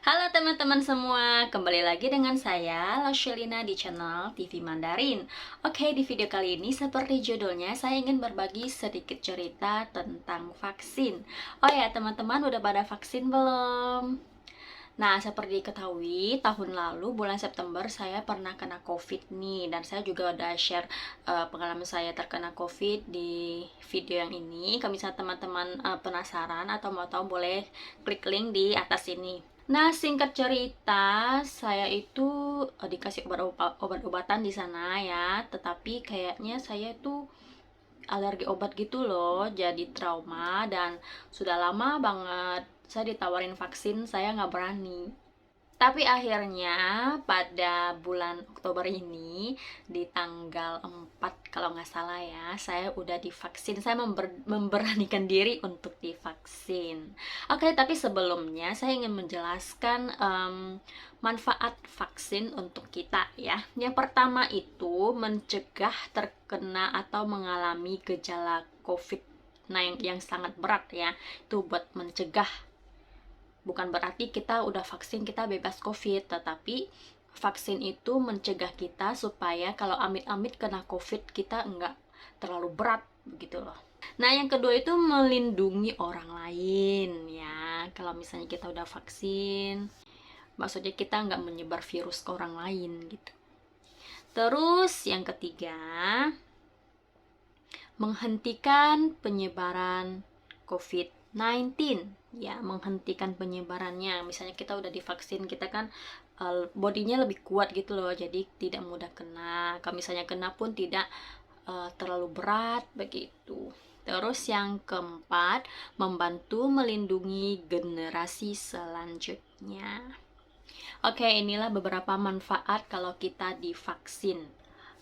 Halo teman-teman semua, kembali lagi dengan saya, Lashelina di channel TV Mandarin. Oke, di video kali ini seperti judulnya, saya ingin berbagi sedikit cerita tentang vaksin. Oh ya, teman-teman udah pada vaksin belum? Nah, seperti diketahui, tahun lalu bulan September saya pernah kena COVID nih, dan saya juga udah share pengalaman saya terkena COVID di video yang ini. Kalau misalnya teman-teman penasaran atau mau tahu, boleh klik link di atas ini. Nah, singkat cerita, saya itu dikasih obat-obatan di sana ya, tetapi kayaknya saya tuh alergi obat gitu loh, jadi trauma, dan sudah lama banget saya ditawarin vaksin, saya nggak berani. Tapi akhirnya pada bulan Oktober ini, di tanggal 4 kalau nggak salah ya, saya udah divaksin. Saya memberanikan diri untuk divaksin. Oke, tapi sebelumnya saya ingin menjelaskan manfaat vaksin untuk kita ya. Yang pertama itu mencegah terkena atau mengalami gejala COVID, nah yang sangat berat ya. Itu buat mencegah. Bukan berarti kita udah vaksin kita bebas COVID, tetapi vaksin itu mencegah kita supaya kalau amit-amit kena COVID kita enggak terlalu berat begitu loh. Nah, yang kedua itu melindungi orang lain ya. Kalau misalnya kita udah vaksin, maksudnya kita nggak menyebar virus ke orang lain gitu. Terus yang ketiga, menghentikan penyebaran COVID-19 ya, menghentikan penyebarannya. Misalnya kita udah divaksin, kita kan bodinya lebih kuat gitu loh, jadi tidak mudah kena. Kalau misalnya kena pun tidak terlalu berat begitu. Terus yang keempat, membantu melindungi generasi selanjutnya. Oke, inilah beberapa manfaat kalau kita divaksin.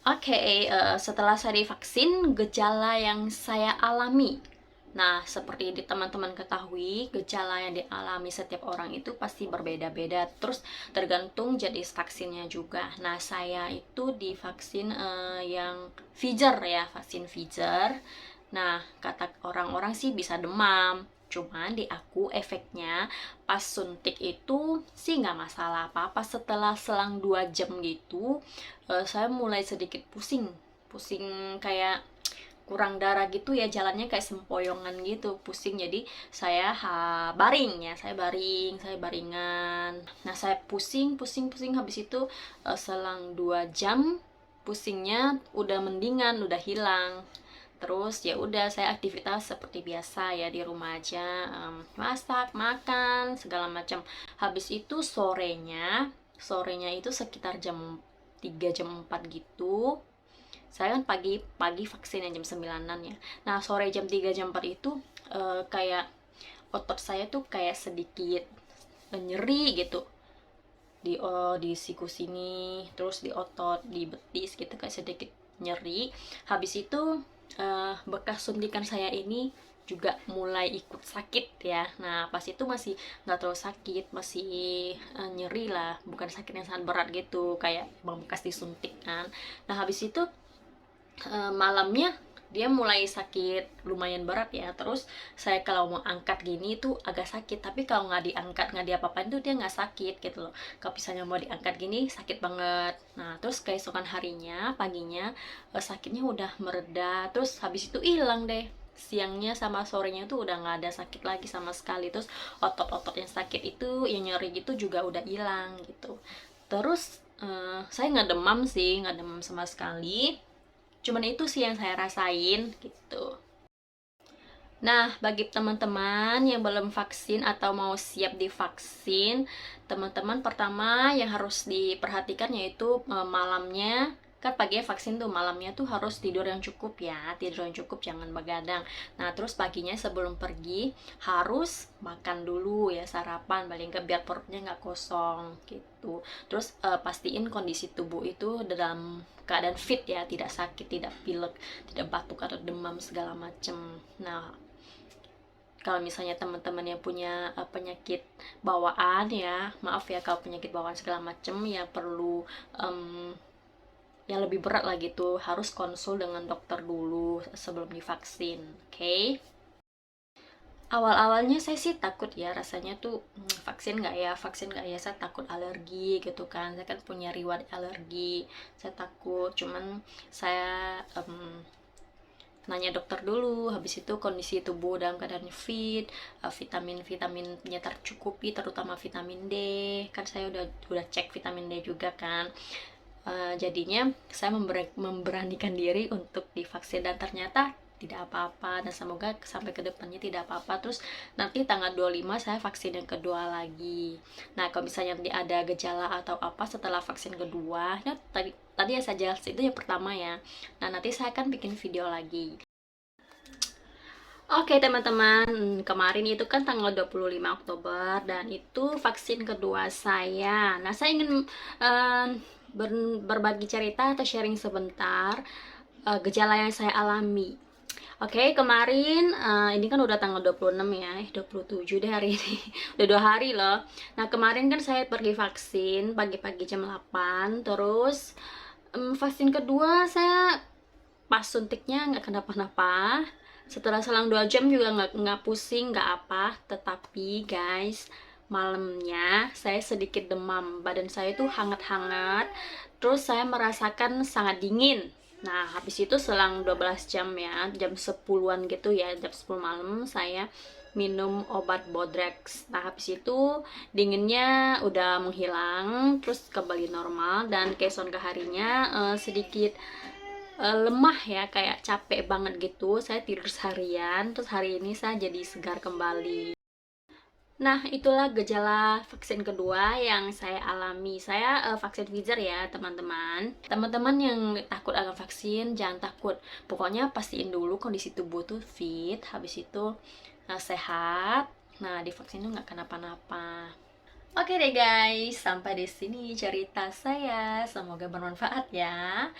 Oke, setelah saya divaksin, gejala yang saya alami. Nah, seperti di teman-teman ketahui, gejala yang dialami setiap orang itu pasti berbeda-beda. Terus tergantung jenis vaksinnya juga. Nah, saya itu divaksin yang Pfizer ya, vaksin Pfizer. Nah, kata orang-orang sih bisa demam. Cuman di aku efeknya pas suntik itu sih nggak masalah apa-apa. Setelah selang 2 jam gitu, saya mulai sedikit pusing. Pusing kayak kurang darah gitu ya, jalannya kayak sempoyongan gitu, pusing. Jadi saya baring ya, saya baringan. Nah, saya pusing habis itu selang 2 jam pusingnya udah mendingan, udah hilang. Terus ya udah saya aktivitas seperti biasa ya di rumah aja, masak, makan, segala macam. Habis itu sorenya itu sekitar jam 3 jam 4 gitu. Saya kan pagi vaksin yang jam 9-an ya. Nah, sore jam 3 jam 4 itu kayak otot saya tuh kayak sedikit nyeri gitu. Di siku sini, terus di otot, di betis gitu kayak sedikit nyeri. Habis itu bekas suntikan saya ini juga mulai ikut sakit ya. Nah, pas itu masih nggak terlalu sakit, masih nyeri lah, bukan sakit yang sangat berat gitu kayak bang bekas disuntik kan. Nah, habis itu malamnya dia mulai sakit lumayan berat ya. Terus saya kalau mau angkat gini tuh agak sakit, tapi kalau nggak diangkat, nggak diapa-apain tuh dia nggak sakit gitu loh. Kalau misalnya mau diangkat gini sakit banget. Nah, terus keesokan harinya paginya sakitnya udah mereda, terus habis itu hilang deh. Siangnya sama sorenya tuh udah nggak ada sakit lagi sama sekali. Terus otot-otot yang sakit itu, yang nyeri gitu juga udah hilang gitu. Terus saya nggak demam sih, nggak demam sama sekali. Cuman itu sih yang saya rasain gitu. Nah, bagi teman-teman yang belum vaksin atau mau siap divaksin, teman-teman pertama yang harus diperhatikan yaitu malamnya. Kan paginya vaksin tuh, malamnya tuh harus tidur yang cukup ya. Tidur yang cukup, jangan begadang. Nah, terus paginya sebelum pergi harus makan dulu ya, sarapan paling nggak, biar perutnya nggak kosong gitu. Terus pastiin kondisi tubuh itu dalam keadaan fit ya, tidak sakit, tidak pilek, tidak batuk atau demam segala macem. Nah, kalau misalnya teman-teman yang punya penyakit bawaan ya, maaf ya, kalau penyakit bawaan segala macem ya perlu yang lebih berat lah gitu, harus konsul dengan dokter dulu sebelum divaksin. Oke? Awal-awalnya saya sih takut ya, rasanya tuh vaksin nggak ya, vaksin nggak ya, saya takut alergi gitu kan, saya kan punya riwayat alergi, saya takut. Cuman saya nanya dokter dulu, habis itu kondisi tubuh dalam keadaan fit, vitaminnya tercukupi, terutama vitamin D, kan saya udah cek vitamin D juga kan. Jadinya saya memberanikan diri untuk divaksin dan ternyata tidak apa-apa, dan semoga sampai ke depannya tidak apa-apa. Terus nanti tanggal 25 saya vaksin yang kedua lagi. Nah, kalau misalnya nanti ada gejala atau apa setelah vaksin kedua, ya tadi ya saya jelasin itu yang pertama ya. Nah, nanti saya akan bikin video lagi. Oke teman-teman, kemarin itu kan tanggal 25 Oktober dan itu vaksin kedua saya. Nah, saya ingin uh, berbagi cerita atau sharing sebentar gejala yang saya alami. Oke, kemarin ini kan udah tanggal 26 ya, 27 deh hari ini. Udah 2 hari loh. Nah, kemarin kan saya pergi vaksin pagi-pagi jam 8, terus vaksin kedua saya pas suntiknya nggak kenapa-napa. Setelah selang 2 jam juga nggak pusing, nggak apa. Tetapi guys, malamnya saya sedikit demam, badan saya tuh hangat-hangat, terus saya merasakan sangat dingin. Nah, habis itu selang 12 jam ya, jam 10-an gitu ya, jam 10 malam saya minum obat Bodrex. Nah, habis itu dinginnya udah menghilang, terus kembali normal, dan keesokan harinya sedikit lemah ya, kayak capek banget gitu. Saya tidur seharian, terus hari ini saya jadi segar kembali. Nah, itulah gejala vaksin kedua yang saya alami. Saya vaksin Pfizer ya, teman-teman. Teman-teman yang takut akan vaksin, jangan takut. Pokoknya pastiin dulu kondisi tubuh tuh fit, habis itu sehat. Nah, divaksin tuh nggak kenapa-napa. Oke deh guys, sampai di sini cerita saya. Semoga bermanfaat ya.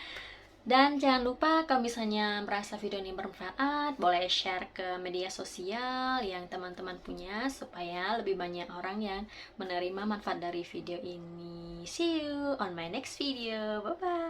Dan jangan lupa kalau misalnya merasa video ini bermanfaat, boleh share ke media sosial yang teman-teman punya supaya lebih banyak orang yang menerima manfaat dari video ini. See you on my next video. Bye-bye.